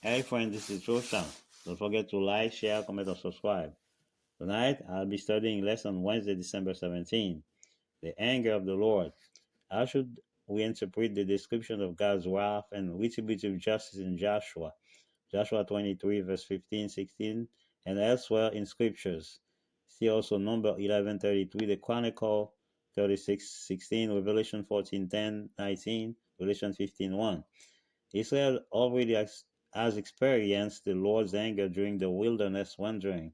Hey friend, this is Roshan. Don't forget to like, share, comment, or subscribe. Tonight, I'll be studying lesson Wednesday, December 17, the anger of the Lord. How should we interpret the description of God's wrath and retributive justice in Joshua? Joshua 23, verse 15, 16, and elsewhere in scriptures. See also number 11:33, the Chronicle 36:16, Revelation 14:10, 19, Revelation 15:1. Israel already has experienced the Lord's anger during the wilderness wandering,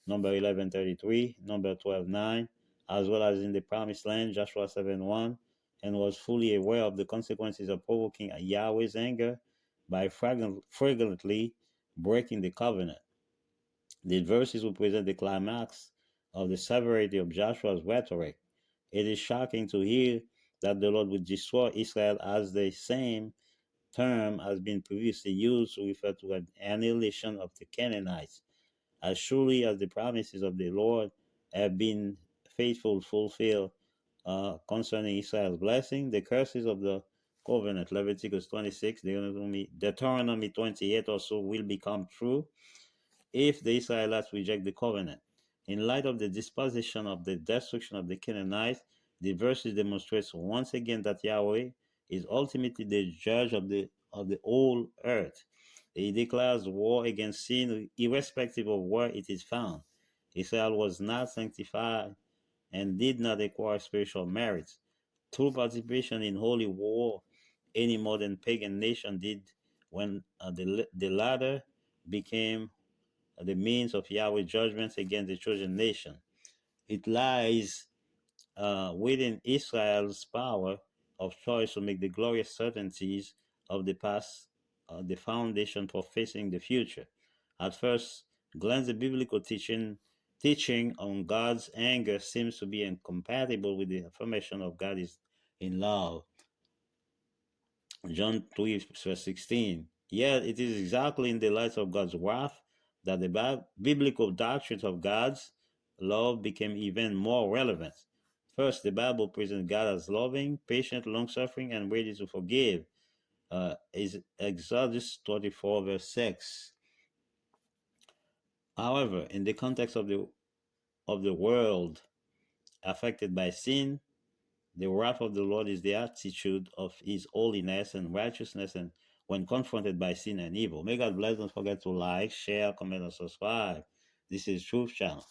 number 11:33, number 12:9, as well as in the promised land, Joshua 7:1, and was fully aware of the consequences of provoking Yahweh's anger by flagrantly breaking the covenant. These verses represent the climax of the severity of Joshua's rhetoric. It is shocking to hear that the Lord would destroy Israel as the same term has been previously used to refer to an annihilation of the Canaanites. As surely as the promises of the Lord have been faithful fulfilled concerning Israel's blessing, the curses of the covenant, Leviticus 26, Deuteronomy 28 also will become true if the Israelites reject the covenant. In light of the disposition of the destruction of the Canaanites, the verses demonstrates once again that Yahweh is ultimately the judge of the whole earth. He declares war against sin irrespective of where it is found. Israel was not sanctified and did not acquire spiritual merits through participation in holy war any more than pagan nation did when the latter became the means of Yahweh's judgments against the chosen nation. It lies within Israel's power of choice to make the glorious certainties of the past the foundation for facing the future. At first glance, the biblical teaching on God's anger seems to be incompatible with the affirmation of God is in love. John 3, verse 16. Yet it is exactly in the light of God's wrath that the biblical doctrines of God's love became even more relevant. First, the Bible presents God as loving, patient, long-suffering, and ready to forgive. Is Exodus 34, verse 6. However, in the context of the world affected by sin, the wrath of the Lord is the attitude of his holiness and righteousness and when confronted by sin and evil. May God bless. Don't forget to like, share, comment, and subscribe. This is Truth Channel.